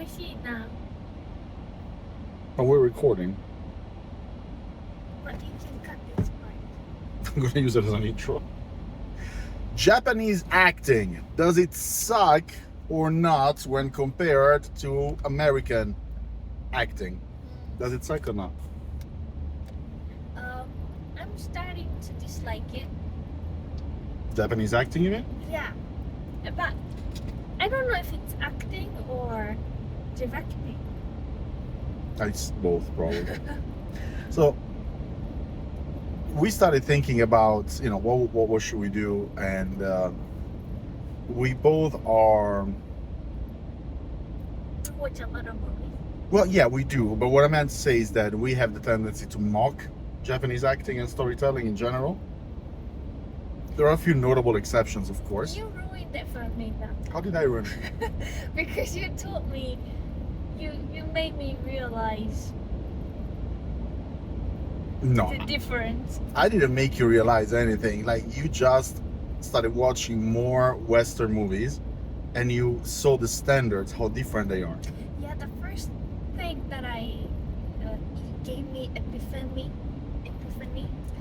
I see it now. But we're recording. But you can cut this part. I'm gonna use it as an intro. Japanese acting. Does it suck or not when compared to American acting? Does it suck or not? I'm starting to dislike it. Japanese acting, you mean? Yeah. But I don't know if it's acting or directing. It's both, probably. So we started thinking about, what should we do, and we both are. To watch a lot of movies. Well, yeah, we do. But what I meant to say is that we have the tendency to mock Japanese acting and storytelling in general. There are a few notable exceptions, of course. You ruined it for me now. How did I ruin it? Because you told me, you made me realize No, the difference. I didn't make you realize anything. Like, you just started watching more Western movies and you saw the standards, how different they are. Yeah, the first thing that gave me epiphany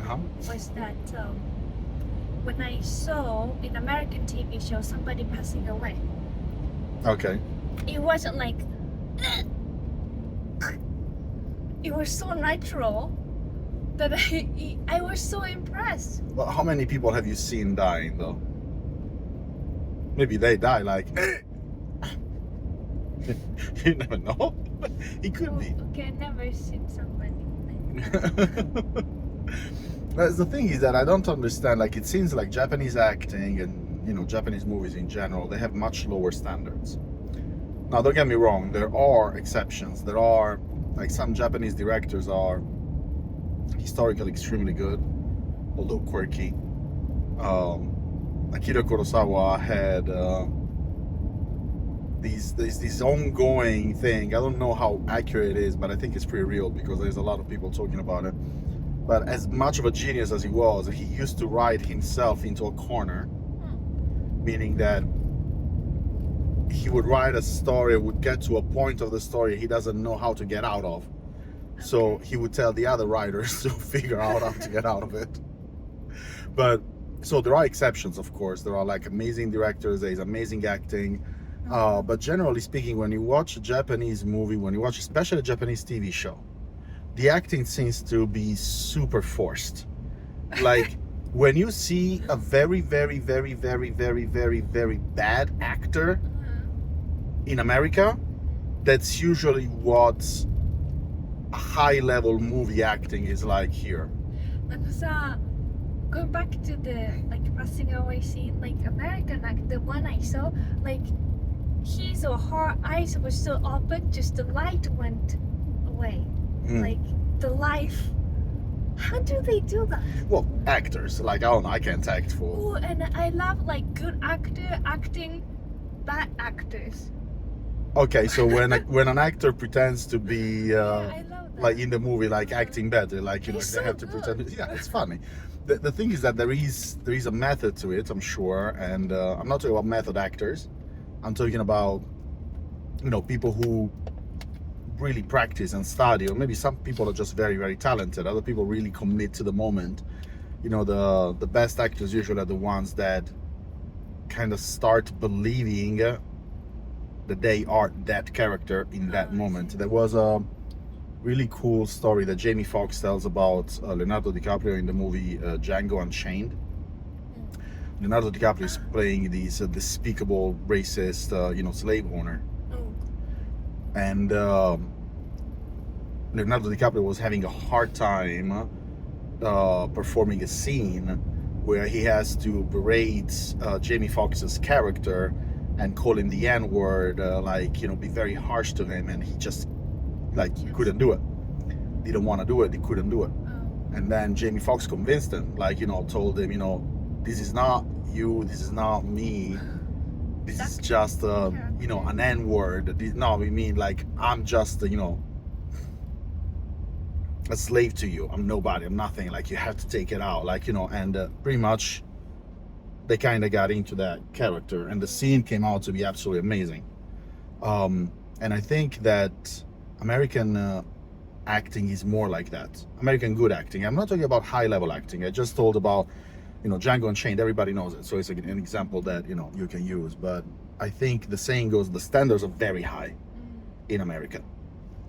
Uh-huh. was that when I saw in American TV show somebody passing away, Okay. it wasn't like it was so natural that I was so impressed. Well, how many people have you seen dying, though? Maybe they die like... You never know. It could be. Okay, I never seen somebody. The thing is that I don't understand, like, it seems like Japanese acting and, Japanese movies in general, they have much lower standards. Now, don't get me wrong, there are exceptions. There are, like, some Japanese directors are historically extremely good, although quirky. Akira Kurosawa had this ongoing thing. I don't know how accurate it is, but I think it's pretty real because there's a lot of people talking about it. But as much of a genius as he was, he used to write himself into a corner, meaning that he would write a story, would get to a point of the story he doesn't know how to get out of. So he would tell the other writers to figure out how to get out of it. But so there are exceptions, of course. There are like amazing directors, there's amazing acting. But generally speaking, when you watch a Japanese movie, when you watch especially a Japanese TV show, the acting seems to be super forced. Like, when you see a very, very, very, very, very, very, very bad actor in America, that's usually what a high-level movie acting is like here. Going back to the passing away scene, American actor, the one I saw, his or her eyes were so open, just the light went away. The life. How do they do that? Well, actors, I don't know, I can't act for. Oh, and I love good actor acting bad actors. Okay, so when an actor pretends to be I love that. in the movie, acting better, He's they so have to good. pretend. Yeah, it's funny. The thing is that there is a method to it, I'm sure, and I'm not talking about method actors. I'm talking about people who really practice and study, or maybe some people are just very, very talented. Other people really commit to the moment. The best actors usually are the ones that kind of start believing that they are that character in that moment. There was a really cool story that Jamie Foxx tells about Leonardo DiCaprio in the movie Django Unchained. Leonardo DiCaprio is playing this despicable, racist, slave owner. And Leonardo DiCaprio was having a hard time performing a scene where he has to berate Jamie Foxx's character and call him the N-word, be very harsh to him, and he just couldn't do it. Didn't want to do it, he couldn't do it. And then Jamie Foxx convinced him, told him, this is not you, this is not me. This is just, an N-word. No, we mean, I'm just, a slave to you. I'm nobody. I'm nothing. You have to take it out. And pretty much they kind of got into that character. And the scene came out to be absolutely amazing. And I think that American acting is more like that. American good acting. I'm not talking about high level acting. I just told about, Django Unchained. Everybody knows it, so it's an example that you can use. But I think the saying goes, the standards are very high in America.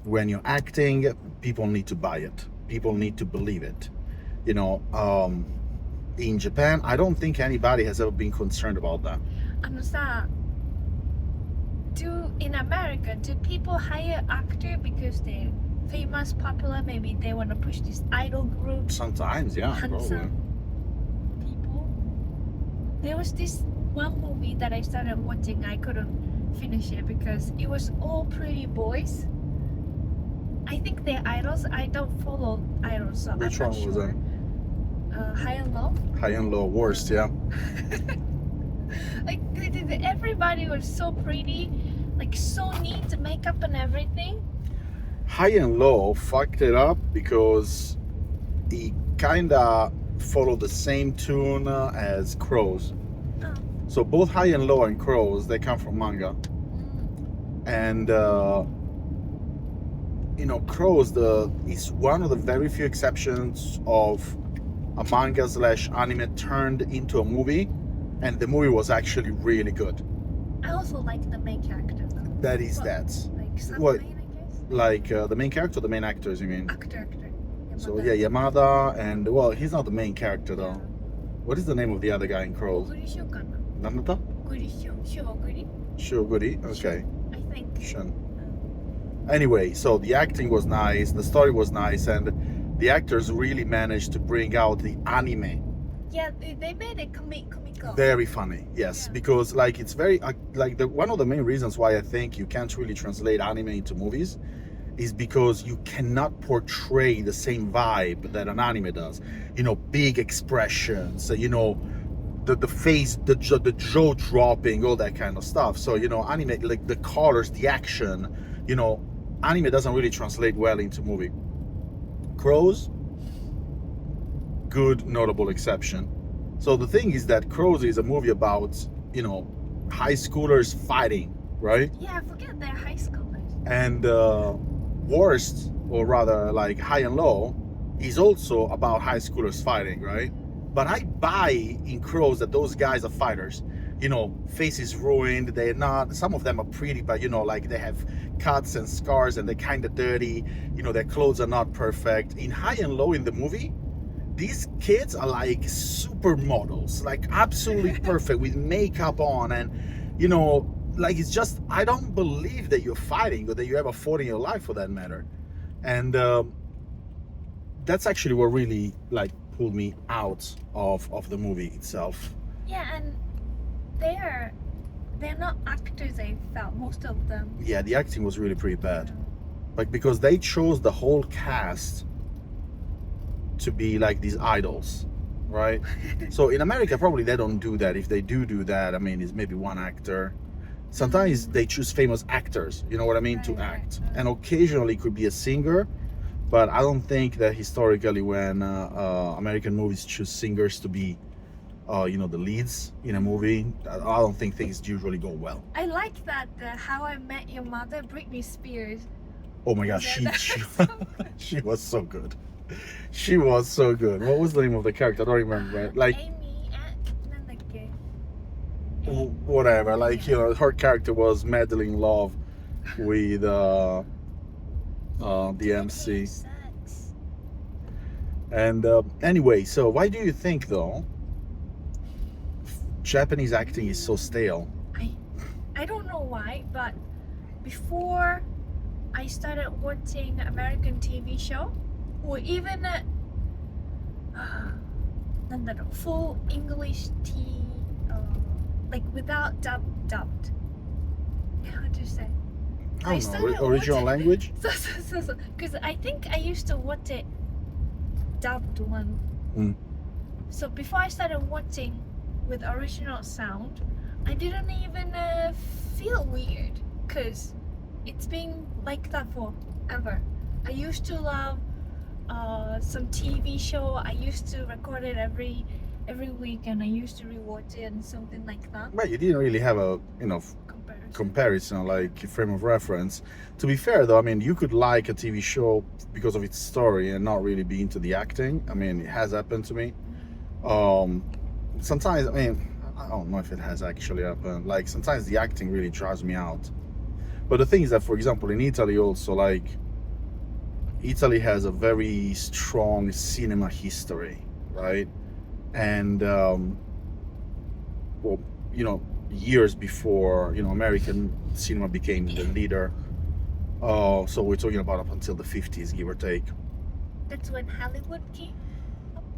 When you're acting, people need to buy it. People need to believe it. In Japan, I don't think anybody has ever been concerned about that. さ、in America, do people hire actor because they're famous, popular? Maybe they want to push this idol group. Sometimes, yeah, Handsome people. There was this one movie that I started watching. I couldn't finish it because it was all pretty boys. I think they're idols. I don't follow idols, so Which I'm one not was sure. High and Low. High and Low, worst, yeah. Like everybody was so pretty, like so neat, makeup and everything. High and Low fucked it up because he kinda followed the same tune as Crows. Oh. So both High and Low and Crows, they come from manga. And Crows is one of the very few exceptions of a manga / anime turned into a movie, and the movie was actually really good. I also like the main character though. That is What? that. Like some What? main, I guess. Like the main character or the main actors, you mean? Actor. So Yamada. yeah, Yamada, and well, he's not the main character though. What is the name of the other guy in Crows? 小栗旬かな? Nanata? 小栗旬. Shoguri? Shoguri? Okay. I think. Shun. Anyway, so the acting was nice, the story was nice, and the actors really managed to bring out the anime. Yeah, they made it comical. Very funny, yes, Yeah. because it's very one of the main reasons why I think you can't really translate anime into movies is because you cannot portray the same vibe that an anime does. Big expressions, the face, the jaw dropping, all that kind of stuff. So anime, like the colors, the action, anime doesn't really translate well into movie. Crows, good notable exception. So the thing is that Crows is a movie about high schoolers fighting, right? Yeah, I forget they're high schoolers. And worst, or rather like High and Low, is also about high schoolers fighting, right? But I buy in Crows that those guys are fighters. Faces ruined, they're not, some of them are pretty, but like they have cuts and scars and they're kind of dirty, their clothes are not perfect. In High and Low in the movie, these kids are like supermodels, like absolutely perfect with makeup on, and like it's just, I don't believe that you're fighting or that you ever fought in your life for that matter. And that's actually what really like pulled me out of the movie itself. Yeah, and they're not actors, I felt, most of them. Yeah, the acting was really pretty bad. Like, because they chose the whole cast to be like these idols, right? So in America, probably they don't do that. If they do that, I mean, it's maybe one actor. Sometimes they choose famous actors, you know what I mean, to act. And occasionally it could be a singer, but I don't think that historically when American movies choose singers to be the leads in a movie, I don't think things usually go well. I like that How I Met Your Mother, Britney Spears. Oh my gosh, she was so good. She was so good. What was the name of the character? I don't remember. Like Amy and なんだっけ? whatever. Like her character was madly in love with the MC. Sucks. And anyway, so why do you think though Japanese acting is so stale? I don't know why, but before I started watching American TV show, or even なんだろう full English like without dubbed. How to say? I don't know, original language? So. Because I think I used to watch it dubbed one. So before I started watching with original sound, I didn't even feel weird because it's been like that forever. I used to love some TV show. I used to record it every week, and I used to rewatch it and something like that. But you didn't really have a Comparison. comparison, like frame of reference. To be fair though, I mean, you could like a TV show because of its story and not really be into the acting. I mean, it has happened to me. Sometimes, I mean, I don't know if it has actually happened. Like sometimes the acting really drives me out. But the thing is that, for example, in Italy also, like, Italy has a very strong cinema history, right? And well, you know, years before, you know, American cinema became the leader. So we're talking about up until the 50s, give or take. That's when Hollywood came.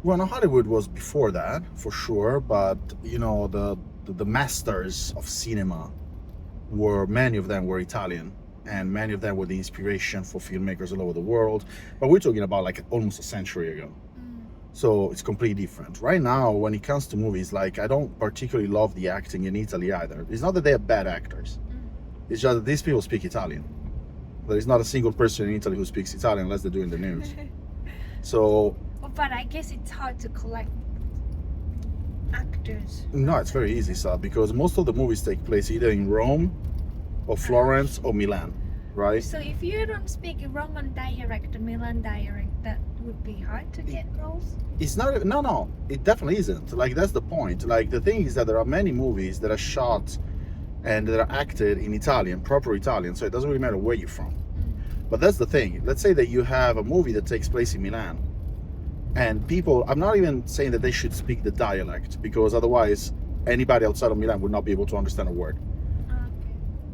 Well, no, Hollywood was before that, for sure. But, you know, the masters of cinema many of them were Italian. And many of them were the inspiration for filmmakers all over the world. But we're talking about like almost a century ago. So it's completely different. Right now, when it comes to movies, like, I don't particularly love the acting in Italy either. It's not that they are bad actors. It's just that these people speak Italian. There is not a single person in Italy who speaks Italian unless they're doing the news. So... But I guess it's hard to collect actors. No, it's very easy, Sal, because most of the movies take place either in Rome or Florence or Milan, right? So if you don't speak Roman dialect or Milan dialect, that would be hard to get roles? It's not, no, it definitely isn't. Like, that's the point. Like, the thing is that there are many movies that are shot and that are acted in Italian, proper Italian, so it doesn't really matter where you're from. But that's the thing. Let's say that you have a movie that takes place in Milan, and people, I'm not even saying that they should speak the dialect, because otherwise anybody outside of Milan would not be able to understand a word.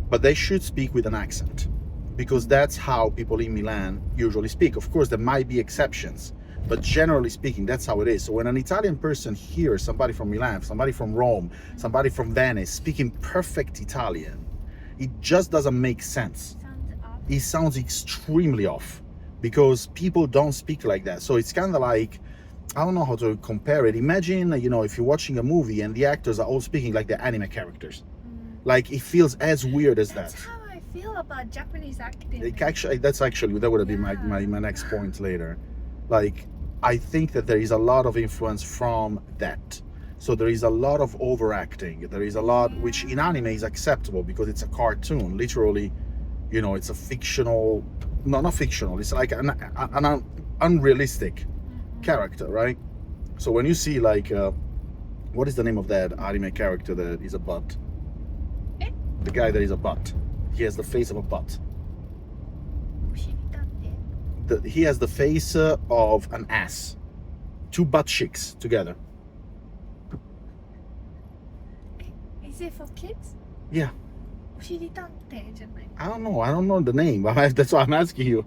But they should speak with an accent, because that's how people in Milan usually speak. Of course, there might be exceptions, but generally speaking, that's how it is. So when an Italian person hears somebody from Milan, somebody from Rome, somebody from Venice speaking perfect Italian, it just doesn't make sense. It sounds extremely off, because people don't speak like that. So it's kind of like, I don't know how to compare it. Imagine, you know, if you're watching a movie and the actors are all speaking like they're anime characters. Like, it feels as weird as that. That's how I feel about Japanese acting. That would have been my next point later. Like, I think that there is a lot of influence from that. So there is a lot of overacting. There is a lot, which in anime is acceptable because it's a cartoon. Literally, you know, it's a fictional, no, not fictional. It's like an unrealistic character, right? So when you see, like, what is the name of that anime character that is a butt? The guy that is a butt. He has the face of a butt. He has the face of an ass. Two butt cheeks together. Is it for kids? Yeah. I I don't know the name. That's why I'm asking you.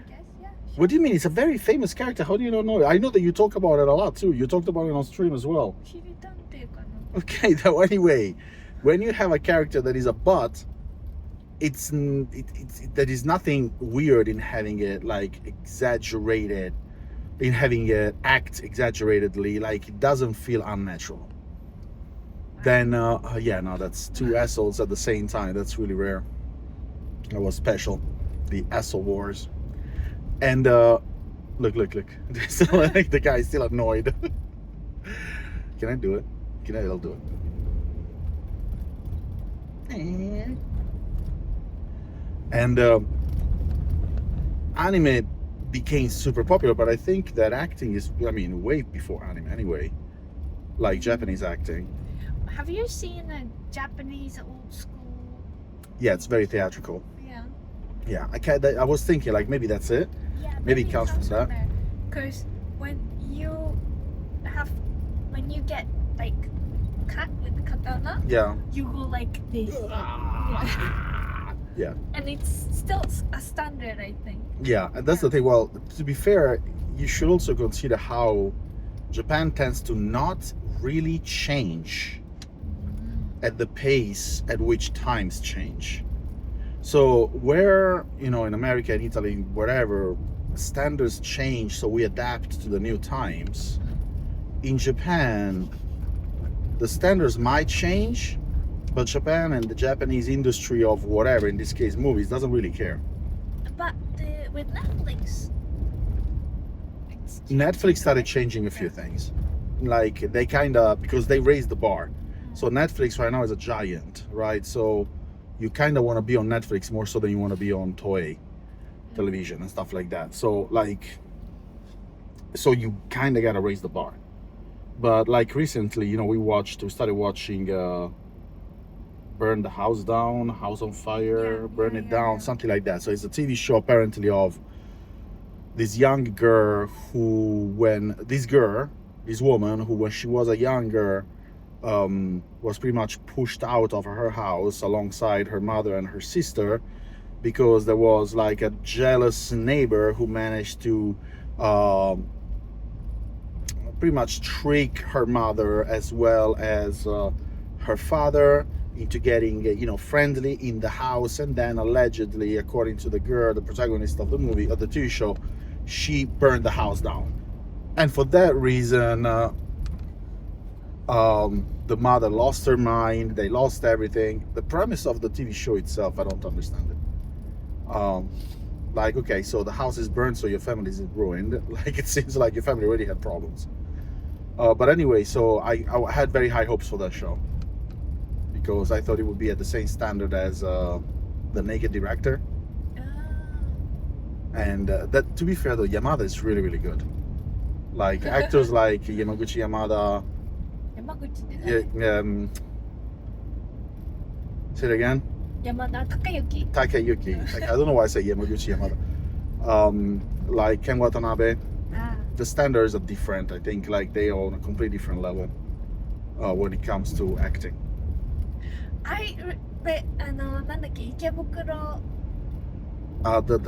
guess, yeah. What do you mean? It's a very famous character. How do you not know it? I know that you talk about it a lot too. You talked about it on stream as well. Okay, so anyway, when you have a character that is a butt, there is nothing weird in having it like exaggerated, in having it act exaggeratedly. Like, it doesn't feel unnatural. Then yeah, no, that's two assholes at the same time. That's really rare. That was special. The asshole wars. And look. So, like, the guy is still annoyed. Can I do it? I'll do it. And anime became super popular, but I think that acting is, I mean, way before anime anyway. Like Japanese acting. Have you seen a Japanese old school? Yeah, it's very theatrical. Yeah. Yeah, I was thinking, like, maybe that's it. Yeah. Maybe it comes from that. Because when you get like cut with the katana, Yeah. you go like this. Yeah. And it's still a standard, I think. Yeah, and that's the thing. Well, to be fair, you should also consider how Japan tends to not really change at the pace at which times change. So where, you know, in America and Italy, wherever, standards change, so we adapt to the new times. In Japan, the standards might change, but Japan and the Japanese industry of whatever, in this case movies, doesn't really care. But with Netflix, Netflix started changing a few things. Like, they kind of, because they raised the bar. So Netflix right now is a giant, right? So you kind of want to be on Netflix more so than you want to be on Toei television and stuff like that. So you kind of got to raise the bar. But like recently, you know, we started watching Burn the House Down, House on Fire, Burn It Down, something like that. So it's a TV show apparently of this young girl this woman who when she was a younger was pretty much pushed out of her house alongside her mother and her sister because there was like a jealous neighbor who managed to pretty much trick her mother as well as her father into getting friendly in the house, and then allegedly, according to the girl, the protagonist of the movie, of the TV show, she burned the house down. And for that reason the mother lost her mind, they lost everything. The premise of the TV show itself, I don't understand it. Like, okay, so the house is burned, so your family is ruined. Like, it seems like your family already had problems. But anyway, so I had very high hopes for that show because I thought it would be at the same standard as The Naked Director. And that, to be fair though, Yamada is really, really good. Like actors like Yamaguchi Yamada. Say it again. Yamada Takayuki. Takayuki. Like, I don't know why I say Yamaguchi Yamada. Like Ken Watanabe. The standards are different. I think like they are on a completely different level when it comes to acting. The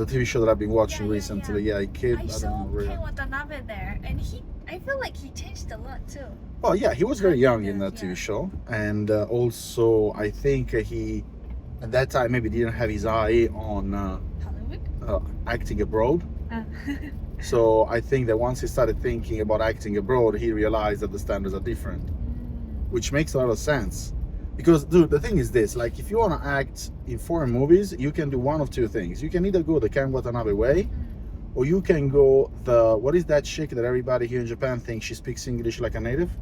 TV show that I've been watching recently, I saw Ken Watanabe there, and I feel like he changed a lot too. Oh yeah, he was very young in that TV show, and also I think he at that time maybe didn't have his eye on Hollywood, acting abroad. So I think that once he started thinking about acting abroad, he realized that the standards are different, which makes a lot of sense. Because, dude, the thing is this, like, if you want to act in foreign movies, you can do one of two things. You can either go the Ken Watanabe way, or you can go what is that chick that everybody here in Japan thinks she speaks English like a native?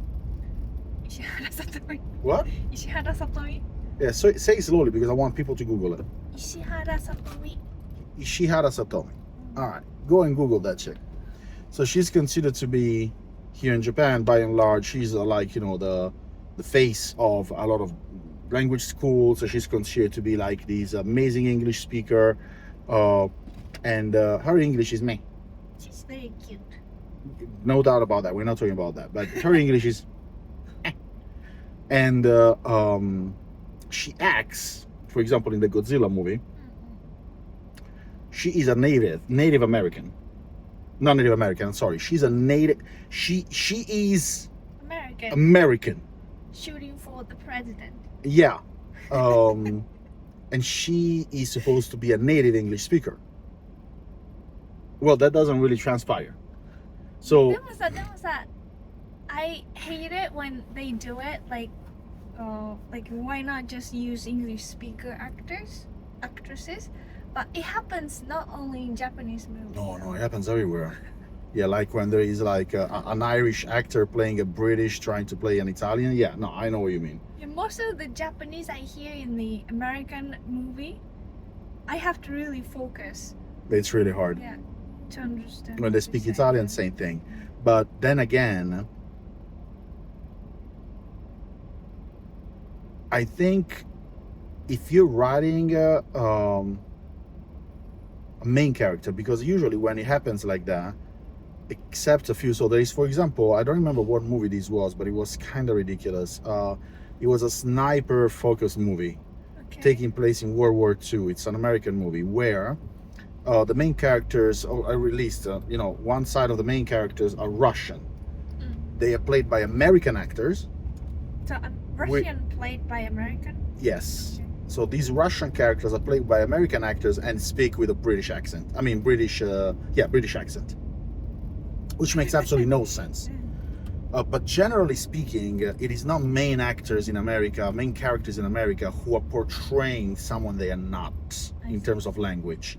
Ishihara Satomi. What? Ishihara Satomi. Yeah, so say it slowly because I want people to Google it. Ishihara Satomi. Ishihara Satomi. All right, go and Google that chick. So she's considered to be, here in Japan, by and large, she's the face of a lot of language schools. So she's considered to be like this amazing English speaker, and her English is meh. She's very cute. No doubt about that. We're not talking about that, but her English is and she acts, for example, in the Godzilla movie. She is a Native American. Not Native American, sorry. She's a native. She is American. Shooting for the president. Yeah. And she is supposed to be a native English speaker. Well, that doesn't really transpire. So I hate it when they do it. Like why not just use English speaker actresses? But it happens not only in Japanese movies. No, it happens everywhere. Yeah, like when there is like an Irish actor playing a British trying to play an Italian. Yeah, no, I know what you mean. Yeah, most of the Japanese I hear in the American movie, I have to really focus. It's really hard. Yeah, to understand. When they speak Italian, same thing. But then again, I think if you're writing a main character, because usually when it happens like that, except a few, so there is, for example, I don't remember what movie this was, but it was kind of ridiculous. It was a sniper focused movie taking place in World War II. It's an American movie where the main characters are released, one side of the main characters are Russian. They are played by American actors. So Russian played by American? Yes. So these Russian characters are played by American actors and speak with a British accent. I mean, British accent. Which makes absolutely no sense. But generally speaking, it is not main characters in America who are portraying someone they are not in terms of language.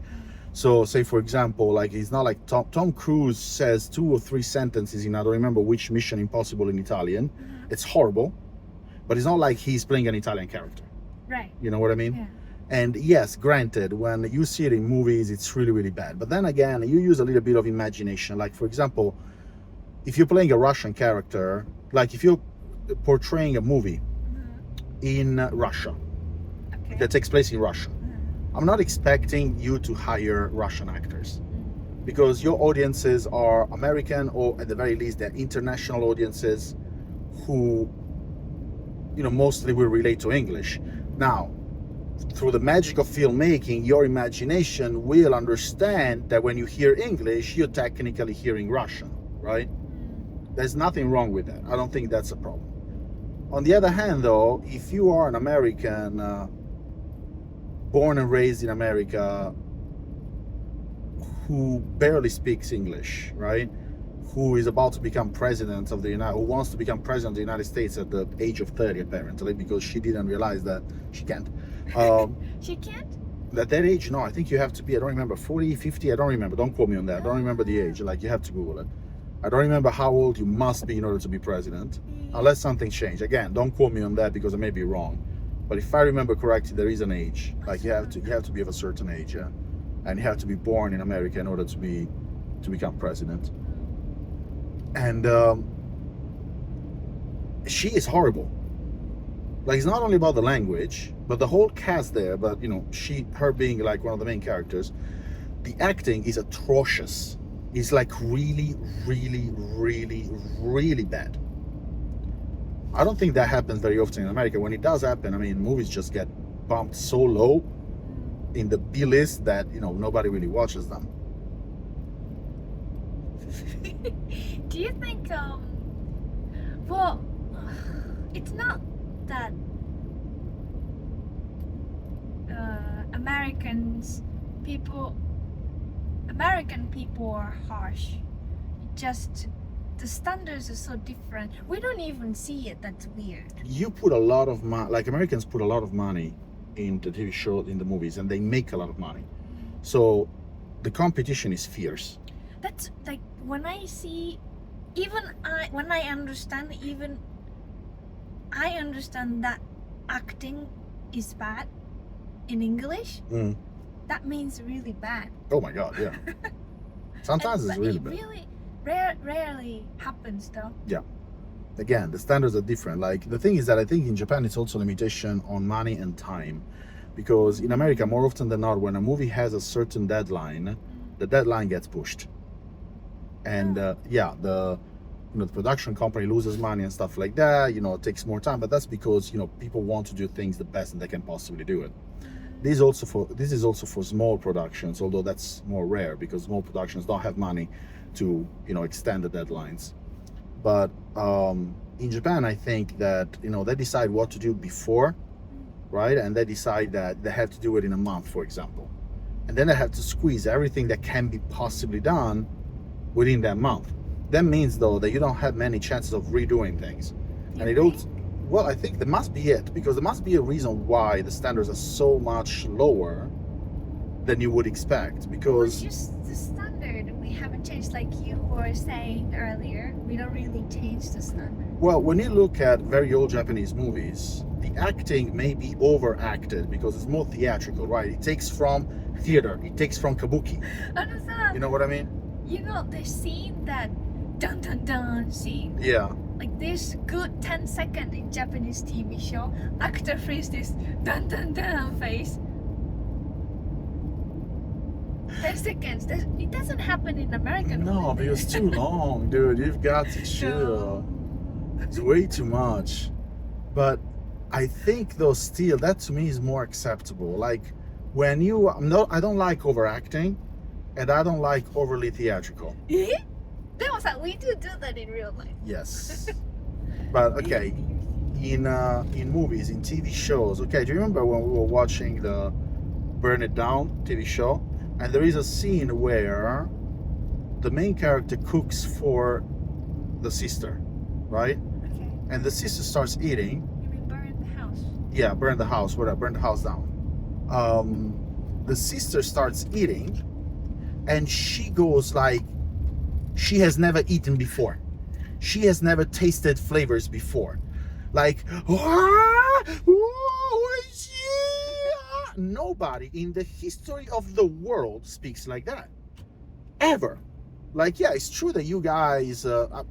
So say, for example, like it's not like Tom Cruise says 2 or 3 sentences in, I don't remember which Mission Impossible in Italian. It's horrible, but it's not like he's playing an Italian character. Right. You know what I mean? Yeah. And yes, granted, when you see it in movies, it's really, really bad. But then again, you use a little bit of imagination. Like, for example, if you're playing a Russian character, like if you're portraying a movie in Russia that takes place in Russia, I'm not expecting you to hire Russian actors because your audiences are American, or at the very least, they're international audiences who, mostly will relate to English. Now, through the magic of filmmaking, your imagination will understand that when you hear English, you're technically hearing Russian, right? There's nothing wrong with that. I don't think that's a problem. On the other hand, though, if you are an American, born and raised in America, who barely speaks English, right? Who is about to become president of who wants to become president of the United States at the age of 30, apparently, because she didn't realize that she can't. She can't? At that age, no, I think you have to be, I don't remember, 40, 50, I don't remember, don't quote me on that. I don't remember the age, like you have to Google it. I don't remember how old you must be in order to be president, unless something changed. Again, don't quote me on that because I may be wrong. But if I remember correctly, there is an age, like you have to be of a certain age, yeah? And you have to be born in America in order to become president. And she is horrible. Like, it's not only about the language, but the whole cast there, but her being like one of the main characters, the acting is atrocious. It's like really, really, really, really bad. I don't think that happens very often in America. When it does happen, I mean, movies just get bumped so low in the B list that nobody really watches them. Do you think well, it's not that American people are harsh. Just the standards are so different. We don't even see it. That's weird. You put a lot of money, like Americans put a lot of money in the TV show, in the movies, and they make a lot of money. So the competition is fierce. That's like when I see, when I understand that acting is bad in English. That means really bad. Oh my God, yeah. Sometimes it's really bad. It really rarely happens though. Yeah. Again, the standards are different. Like, the thing is that I think in Japan it's also limitation on money and time. Because in America, more often than not, when a movie has a certain deadline, the deadline gets pushed. And the production company loses money and stuff like that. It takes more time, but that's because people want to do things the best and they can possibly do it. This is also for small productions, although that's more rare because small productions don't have money to extend the deadlines. But in Japan, I think that they decide what to do before, right? And they decide that they have to do it in a month, for example, and then they have to squeeze everything that can be possibly done within that month. That means, though, that you don't have many chances of redoing things. I think there must be it, because there must be a reason why the standards are so much lower than you would expect. Because it's just the standard. We haven't changed, like you were saying earlier. We don't really change the standard. Well, when you look at very old Japanese movies, the acting may be overacted because it's more theatrical, right? It takes from theater. It takes from kabuki. Understand? You know what I mean? The scene, that dun dun dun scene. Yeah. Like this good 10 seconds in Japanese TV show, actor frees this dun dun dun face. 10 seconds. It doesn't happen in American. No, because it's too long, dude. You've got to chill. It's way too much. But I think though, still, that to me is more acceptable. Like when I don't like overacting, and I don't like overly theatrical. We do that in real life. Yes. But okay, in movies, in TV shows, okay, do you remember when we were watching the Burn It Down TV show? And there is a scene where the main character cooks for the sister, right? Okay. And the sister starts eating. You mean burn the house? Yeah, burn the house, whatever, burn the house down. The sister starts eating, and she goes like, she has never eaten before. She has never tasted flavors before. Like, nobody in the history of the world speaks like that ever. Like, yeah, it's true that you guys, I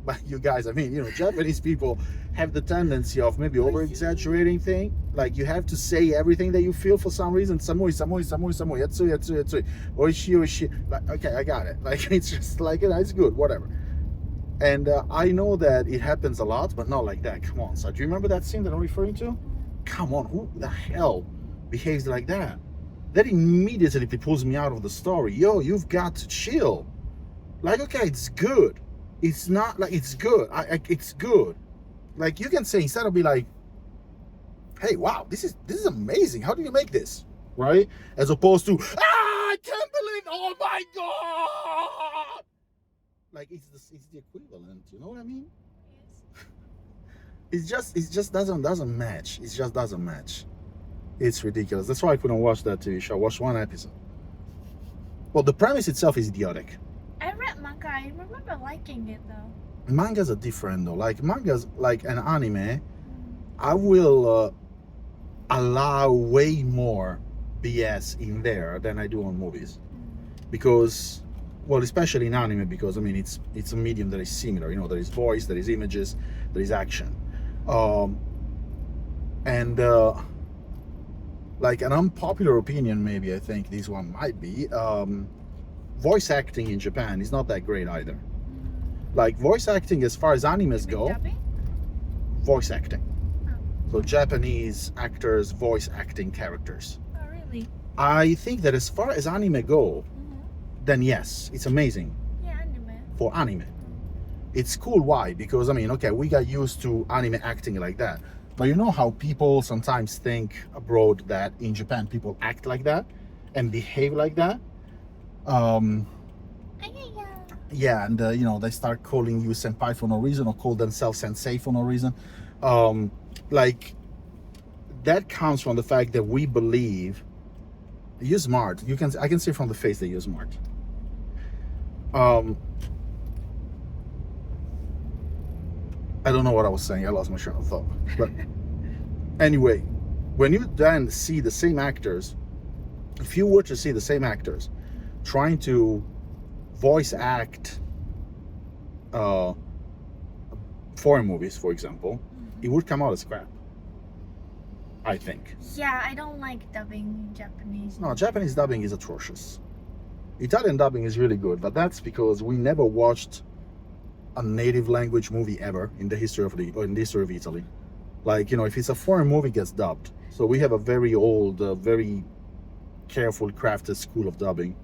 mean, Japanese people have the tendency of maybe over exaggerating thing. Like, you have to say everything that you feel for some reason. Samui, yatsui, oishi. Like, okay, I got it. Like, it's just like, it's good, whatever. And I know that it happens a lot, but not like that. Come on, so do you remember that scene that I'm referring to? Come on, who the hell behaves like that? That immediately pulls me out of the story. Yo, you've got to chill. Like, okay, it's good. It's not like it's good. It's good. Like, you can say, instead of be like, hey, wow, this is amazing. How do you make this? Right? As opposed to, I can't believe, oh my God. Like, it's the equivalent, you know what I mean? Yes. It just doesn't match. It just doesn't match. It's ridiculous. That's why I couldn't watch that TV show. I watched one episode. Well, the premise itself is idiotic. I read manga. I remember liking it though. Mangas are different though. Like mangas, like an anime, I will allow way more BS in there than I do on movies, because, well, especially in anime, because I mean it's a medium that is similar. There is voice, there is images, there is action, and like an unpopular opinion, maybe I think this one might be. Voice acting in Japan is not that great either. Like, voice acting as far as animes go, Dubbing? voice acting. Oh. So Japanese actors voice acting characters. Oh, really? I think that as far as anime go, then yes, it's amazing Yeah, anime. for anime. It's cool. Why? Because I mean, okay, we got used to anime acting like that. But you know how people sometimes think abroad that in Japan people act like that and behave like that? Yeah, and they start calling you senpai for no reason, or call themselves sensei for no reason. Like, that comes from the fact that we believe you're smart. I can see from the face that you're smart. I don't know what I was saying. I lost my train of thought. But anyway, when you then see the same actors, if you were to see the same actors trying to voice act foreign movies, for example, it would come out as crap, I think. Yeah, I don't like dubbing Japanese. No, Japanese dubbing is atrocious. Italian dubbing is really good, but that's because we never watched a native language movie ever in the history of Italy. Like, if it's a foreign movie, it gets dubbed. So we have a very old, very careful, crafted school of dubbing.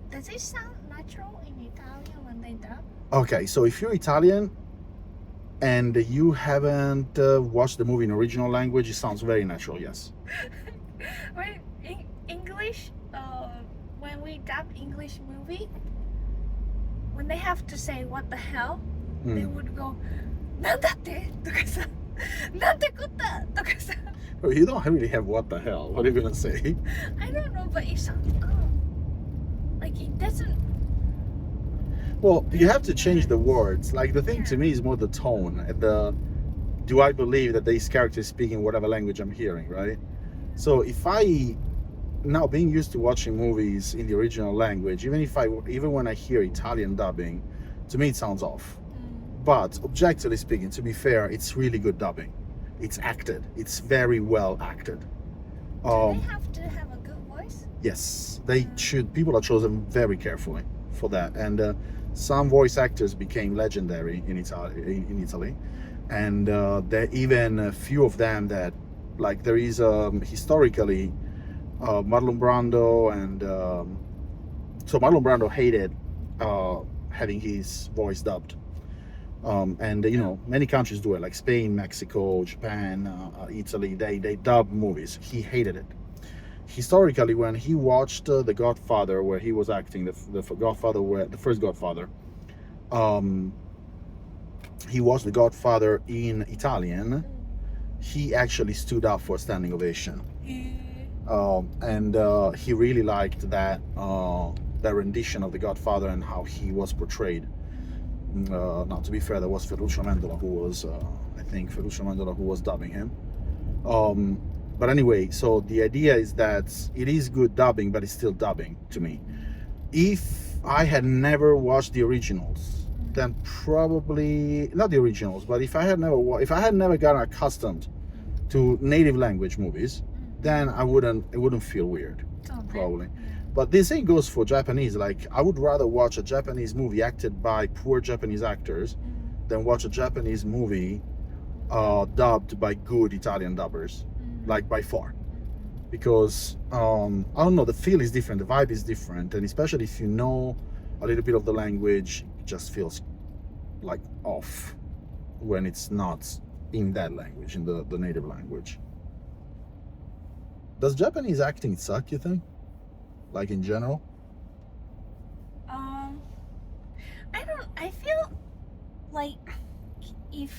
Does it sound natural in Italian when they dub? Okay, so if you're Italian and you haven't watched the movie in original language, it sounds very natural, yes. When in English, when we dub English movie, when they have to say what the hell, they would go, nandatte? とかさ、なんてこった? とかさ. You don't really have what the hell. What are you gonna say? I don't know, but it sounds like it doesn't. Well, you have to change the words. Like, the thing to me is more the tone. Do I believe that this character is speaking whatever language I'm hearing, right? So if I, now being used to watching movies in the original language, even when I hear Italian dubbing, to me it sounds off. But objectively speaking, to be fair, it's really good dubbing. It's acted. It's very well acted. Do they have to have a good voice? Yes, they should. People are chosen very carefully for that, and some voice actors became legendary in Italy, and there are even a few of them that, like, there is historically Marlon Brando, and so Marlon Brando hated having his voice dubbed. And many countries do it, like Spain, Mexico, Japan, Italy. They dub movies. He hated it. Historically, when he watched The Godfather, where he was acting, the first Godfather, he watched The Godfather in Italian. He actually stood up for a standing ovation, and he really liked that rendition of The Godfather and how he was portrayed. Now, to be fair, there was Ferruccio Amendola who was, who was dubbing him. But anyway, so the idea is that it is good dubbing, but it's still dubbing to me. If I had never watched the originals, then probably not the originals, but if I had never gotten accustomed to native language movies, then it wouldn't feel weird, probably. But the same goes for Japanese. Like, I would rather watch a Japanese movie acted by poor Japanese actors than watch a Japanese movie dubbed by good Italian dubbers, like by far. Because I don't know, the feel is different, the vibe is different, and especially if you know a little bit of the language, it just feels like off when it's not in that language, in the native language. Does Japanese acting suck, you think? Like, in general? I feel like if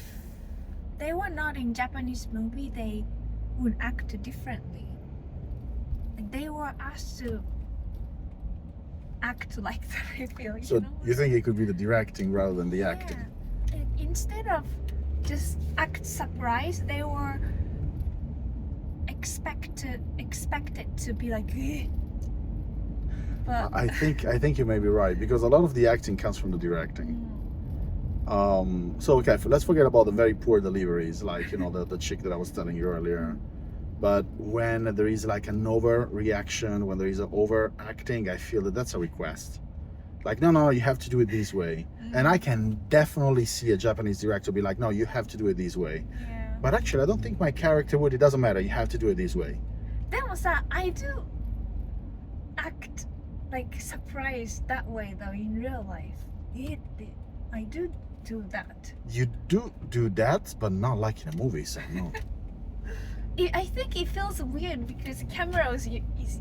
they were not in Japanese movie, they would act differently. Like, they were asked to act like that, I feel. So you think it could be the directing rather than the acting? And instead of just act surprised, they were expected to be like, eh. But I think you may be right, because a lot of the acting comes from the directing. So okay, let's forget about the very poor deliveries, like, you know, the chick that I was telling you earlier. But when there is like an overreaction, when there is an overacting, I feel that that's a request. Like, no, you have to do it this way. And I can definitely see a Japanese director be like, no, you have to do it this way. yeah. But actually, I don't think my character would. It doesn't matter. You have to do it this way. I do act like surprised that way though in real life. I do that. You do that, but not like in a movie, so no. I think it feels weird because the camera is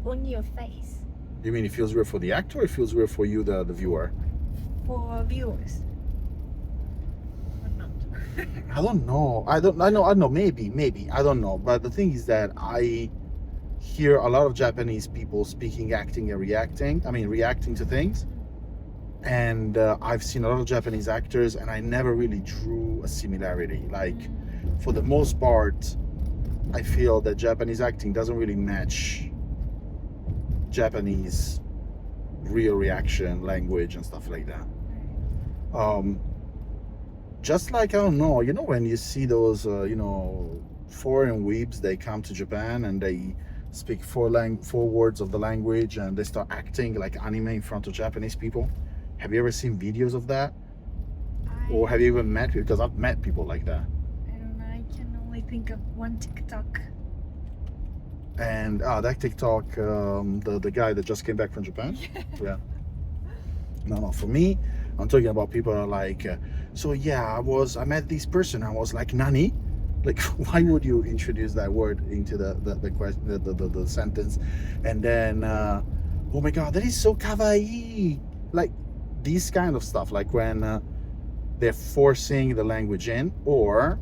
on your face You mean it feels weird for the actor, or it feels weird for you, the viewer? for viewers. Or not. I don't know. I know. Maybe. I don't know. But the thing is that I hear a lot of Japanese people speaking, acting, and reacting to things. And I've seen a lot of Japanese actors, and I never really drew a similarity. Like, for the most part, I feel that Japanese acting doesn't really match Japanese real reaction language and stuff like that. Just like, I don't know, you know, when you see those foreign weebs, they come to Japan and they speak four words of the language and they start acting like anime in front of Japanese people. Have you ever seen videos of that? Or have you even met? Because I've met people like that. I don't know. I can only think of one TikTok. And that TikTok, the guy that just came back from Japan. Yeah. No. For me, I'm talking about people are like, I met this person. I was like, nani? Like, why would you introduce that word into the question, the sentence? And then, oh my God, that is so kawaii. Like, these kind of stuff. Like when they're forcing the language in, or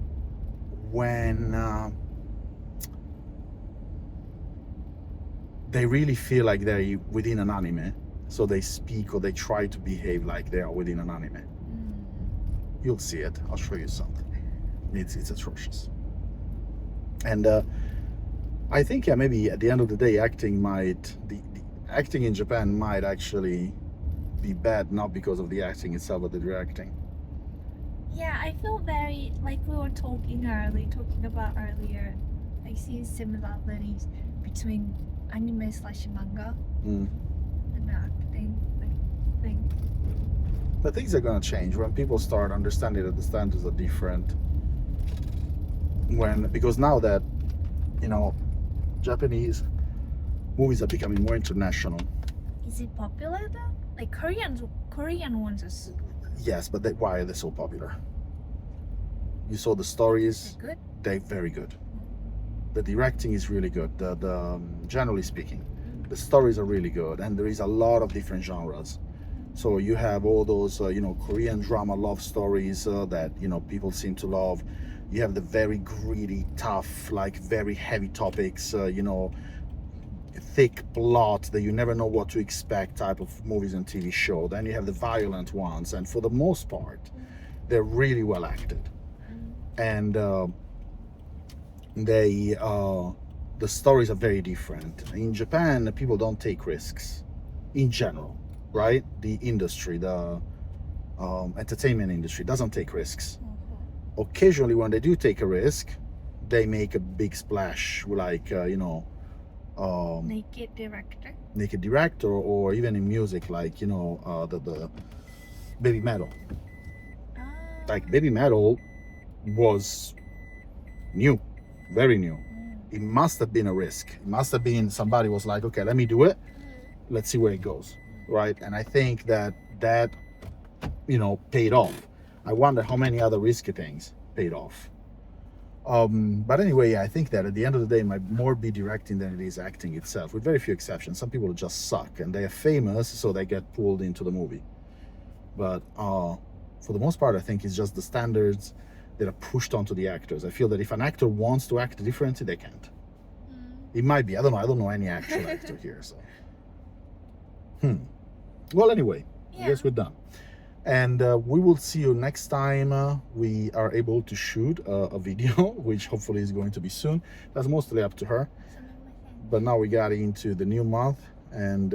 when they really feel like they're within an anime, so they speak or they try to behave like they are within an anime. You'll see it. I'll show you something. It's atrocious. And I think maybe at the end of the day, the acting in Japan might actually be bad, not because of the acting itself, but the directing. Yeah, I feel very like we were talking about earlier. I see similarities between anime/manga and acting. I think. But things are gonna change when people start understanding that the standards are different. Because now that, you know, Japanese movies are becoming more international. Is it popular though? Like Korean ones are Yes, but why are they so popular? You saw the stories. good. They're very good. The directing is really good. Generally speaking, the stories are really good, and there is a lot of different genres. So you have all those, Korean drama love stories that people seem to love. You have the very gritty, tough, like very heavy topics. Thick plot that you never know what to expect type of movies and TV show. Then you have the violent ones, and for the most part, they're really well acted, and they the stories are very different. In Japan, people don't take risks in general, right? The industry, the entertainment industry doesn't take risks. Occasionally, when they do take a risk, they make a big splash, like naked director, or even in music, like the baby metal. Like baby metal was new, very new. It must have been a risk. It must have been somebody was like, okay, let me do it. Let's see where it goes, right? And I think that paid off. I wonder how many other risky things paid off. But anyway, yeah, I think that at the end of the day, it might more be directing than it is acting itself, with very few exceptions. Some people just suck, and they are famous, so they get pulled into the movie. But for the most part, I think it's just the standards that are pushed onto the actors. I feel that if an actor wants to act differently, they can't. It might be. I don't know any actual actor here. So, well, anyway, I guess we're done. And we will see you next time we are able to shoot a video, which hopefully is going to be soon. That's mostly up to her. But now we got into the new month, and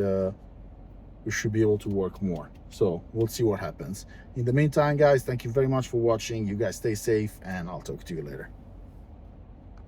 we should be able to work more. So we'll see what happens. In the meantime, guys, thank you very much for watching. You guys stay safe, and I'll talk to you later.